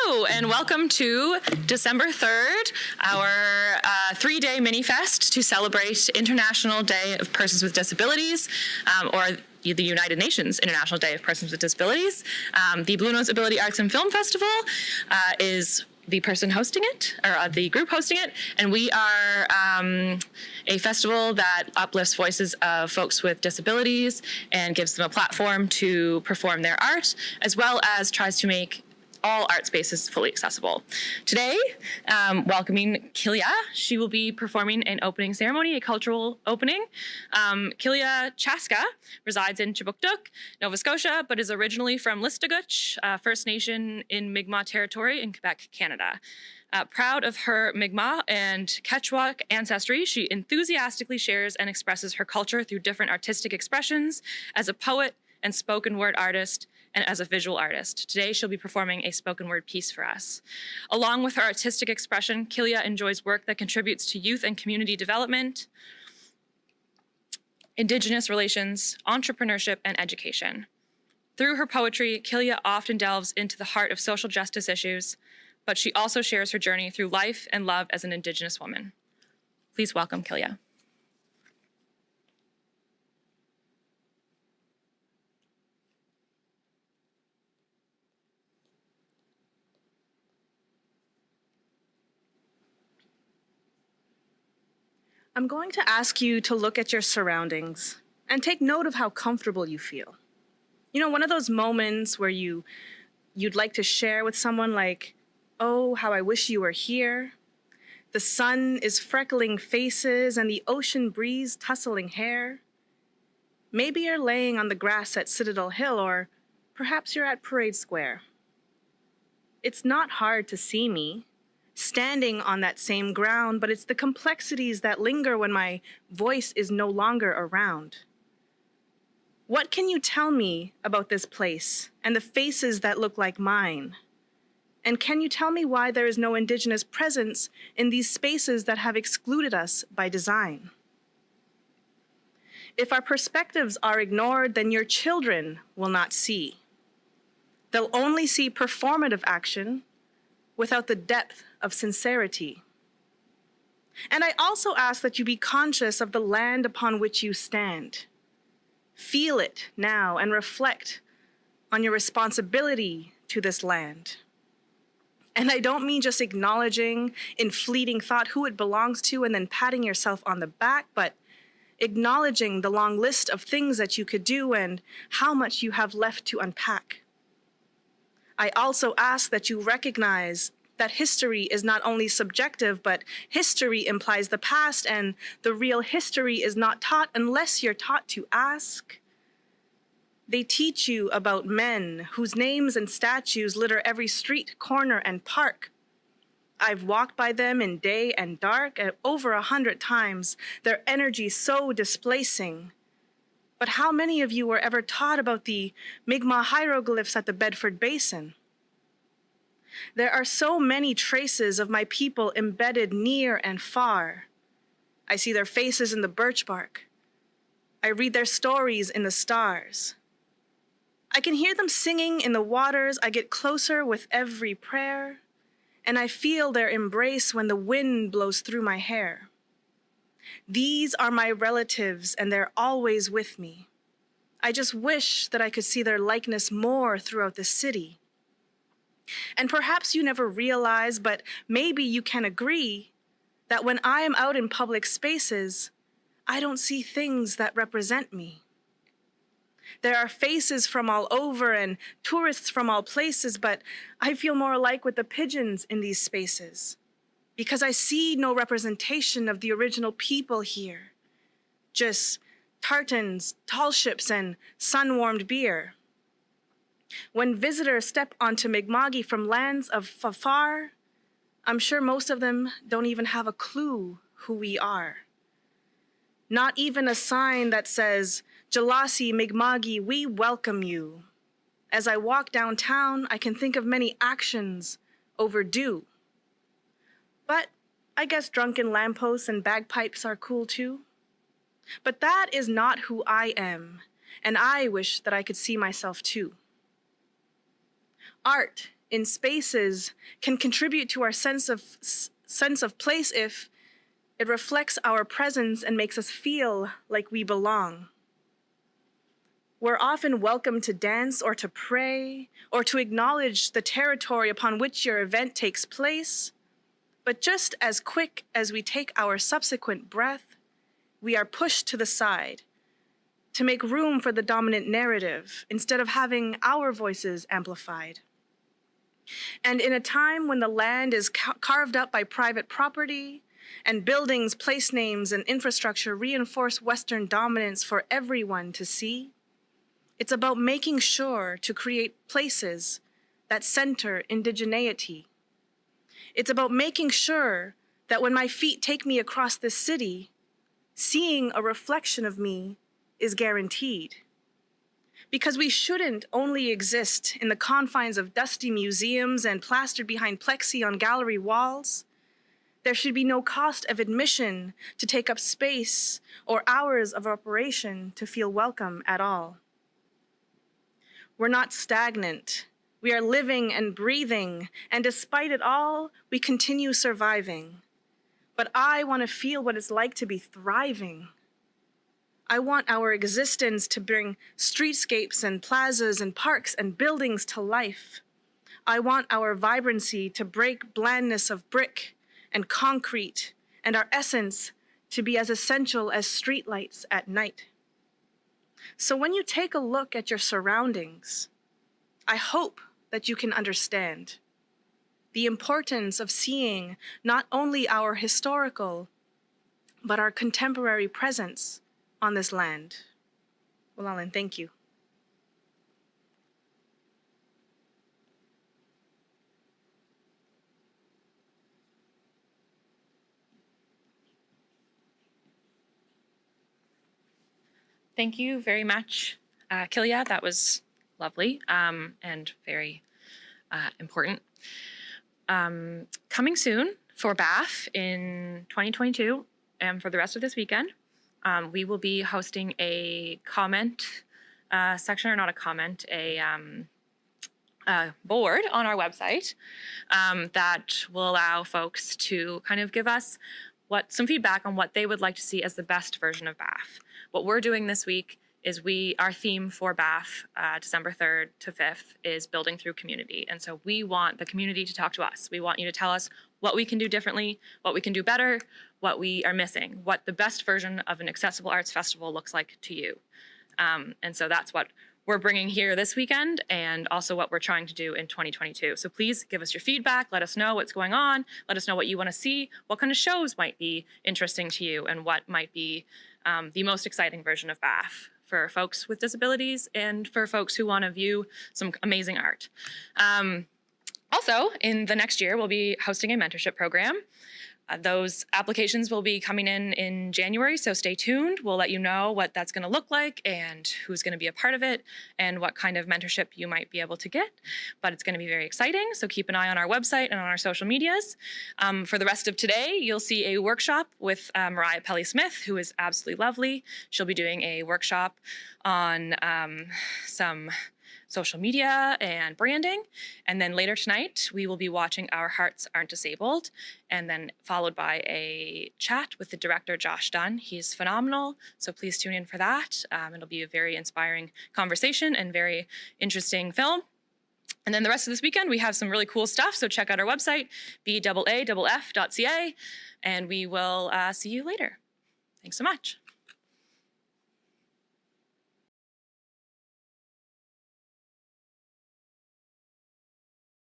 Hello, and welcome to December 3rd, our three-day mini-fest to celebrate International Day of Persons with Disabilities, or the United Nations International Day of Persons with Disabilities. The Blue Notes Ability Arts and Film Festival is the person hosting it, or the group hosting it, and we are a festival that uplifts voices of folks with disabilities and gives them a platform to perform their art, as well as tries to make all art spaces fully accessible. Today, welcoming Killya. She will be performing an opening ceremony, a cultural opening. Killya Chaska resides in Chibuktuk, Nova Scotia, but is originally from Listuguj, First Nation in Mi'kmaq territory in Quebec, Canada. Proud of her Mi'kmaq and Quechua ancestry, she enthusiastically shares and expresses her culture through different artistic expressions as a poet and spoken word artist, and as a visual artist. Today, she'll be performing a spoken word piece for us. Along with her artistic expression, Killya enjoys work that contributes to youth and community development, indigenous relations, entrepreneurship, and education. Through her poetry, Killya often delves into the heart of social justice issues, but she also shares her journey through life and love as an indigenous woman. Please welcome Killya. I'm going to ask you to look at your surroundings and take note of how comfortable you feel. You know, one of those moments where you'd like to share with someone like, oh, how I wish you were here. The sun is freckling faces and the ocean breeze tussling hair. Maybe you're laying on the grass at Citadel Hill, or perhaps you're at Parade Square. It's not hard to see me standing on that same ground, but it's the complexities that linger when my voice is no longer around. What can you tell me about this place and the faces that look like mine? And can you tell me why there is no Indigenous presence in these spaces that have excluded us by design? If our perspectives are ignored, then your children will not see. They'll only see performative action without the depth of sincerity. And I also ask that you be conscious of the land upon which you stand. Feel it now and reflect on your responsibility to this land. And I don't mean just acknowledging in fleeting thought who it belongs to and then patting yourself on the back, but acknowledging the long list of things that you could do and how much you have left to unpack. I also ask that you recognize that history is not only subjective, but history implies the past, and the real history is not taught unless you're taught to ask. They teach you about men whose names and statues litter every street, corner, and park. I've walked by them in day and dark over 100 times, their energy so displacing. But how many of you were ever taught about the Mi'kmaq hieroglyphs at the Bedford Basin? There are so many traces of my people embedded near and far. I see their faces in the birch bark. I read their stories in the stars. I can hear them singing in the waters. I get closer with every prayer, and I feel their embrace when the wind blows through my hair. These are my relatives, and they're always with me. I just wish that I could see their likeness more throughout the city. And perhaps you never realize, but maybe you can agree, that when I am out in public spaces, I don't see things that represent me. There are faces from all over and tourists from all places, but I feel more alike with the pigeons in these spaces, because I see no representation of the original people here, just tartans, tall ships, and sun-warmed beer. When visitors step onto Mi'kma'ki from lands of afar, I'm sure most of them don't even have a clue who we are. Not even a sign that says, Jalasi Mi'kma'ki, we welcome you. As I walk downtown, I can think of many actions overdue. But I guess drunken lampposts and bagpipes are cool too. But that is not who I am, and I wish that I could see myself too. Art in spaces can contribute to our sense of place if it reflects our presence and makes us feel like we belong. We're often welcome to dance or to pray or to acknowledge the territory upon which your event takes place, but just as quick as we take our subsequent breath, we are pushed to the side to make room for the dominant narrative instead of having our voices amplified. And in a time when the land is carved up by private property and buildings, place names, and infrastructure reinforce Western dominance for everyone to see, it's about making sure to create places that center indigeneity. It's about making sure that when my feet take me across this city, seeing a reflection of me is guaranteed. Because we shouldn't only exist in the confines of dusty museums and plastered behind plexi on gallery walls. There should be no cost of admission to take up space or hours of operation to feel welcome at all. We're not stagnant. We are living and breathing, and despite it all, we continue surviving. But I want to feel what it's like to be thriving. I want our existence to bring streetscapes and plazas and parks and buildings to life. I want our vibrancy to break blandness of brick and concrete, and our essence to be as essential as streetlights at night. So when you take a look at your surroundings, I hope that you can understand the importance of seeing not only our historical, but our contemporary presence on this land. Well, Alan, thank you. Thank you very much, Killya. That was lovely and very important. Coming soon for BAAFF in 2022 and for the rest of this weekend, we will be hosting a comment section, or not a comment, a board on our website that will allow folks to kind of give us some feedback on what they would like to see as the best version of BAAFF. What we're doing this week is our theme for BAAFF, December 3rd to 5th, is building through community. And so we want the community to talk to us. We want you to tell us what we can do differently, what we can do better, what we are missing, what the best version of an accessible arts festival looks like to you. And so that's what we're bringing here this weekend, and also what we're trying to do in 2022. So please give us your feedback. Let us know what's going on. Let us know what you want to see, what kind of shows might be interesting to you, and what might be the most exciting version of BAAFF for folks with disabilities and for folks who want to view some amazing art. Also, in the next year, we'll be hosting a mentorship program. Those applications will be coming in January, so stay tuned. We'll let you know what that's going to look like and who's going to be a part of it and what kind of mentorship you might be able to get. But it's going to be very exciting, so keep an eye on our website and on our social medias. For the rest of today, you'll see a workshop with Mariah Pelly-Smith, who is absolutely lovely. She'll be doing a workshop on some social media and branding. And then later tonight, we will be watching Our Hearts Aren't Disabled, and then followed by a chat with the director, Josh Dunn. He's phenomenal, so please tune in for that. It'll be a very inspiring conversation and very interesting film. And then the rest of this weekend, we have some really cool stuff, so check out our website, BAAFF.ca, and we will see you later. Thanks so much.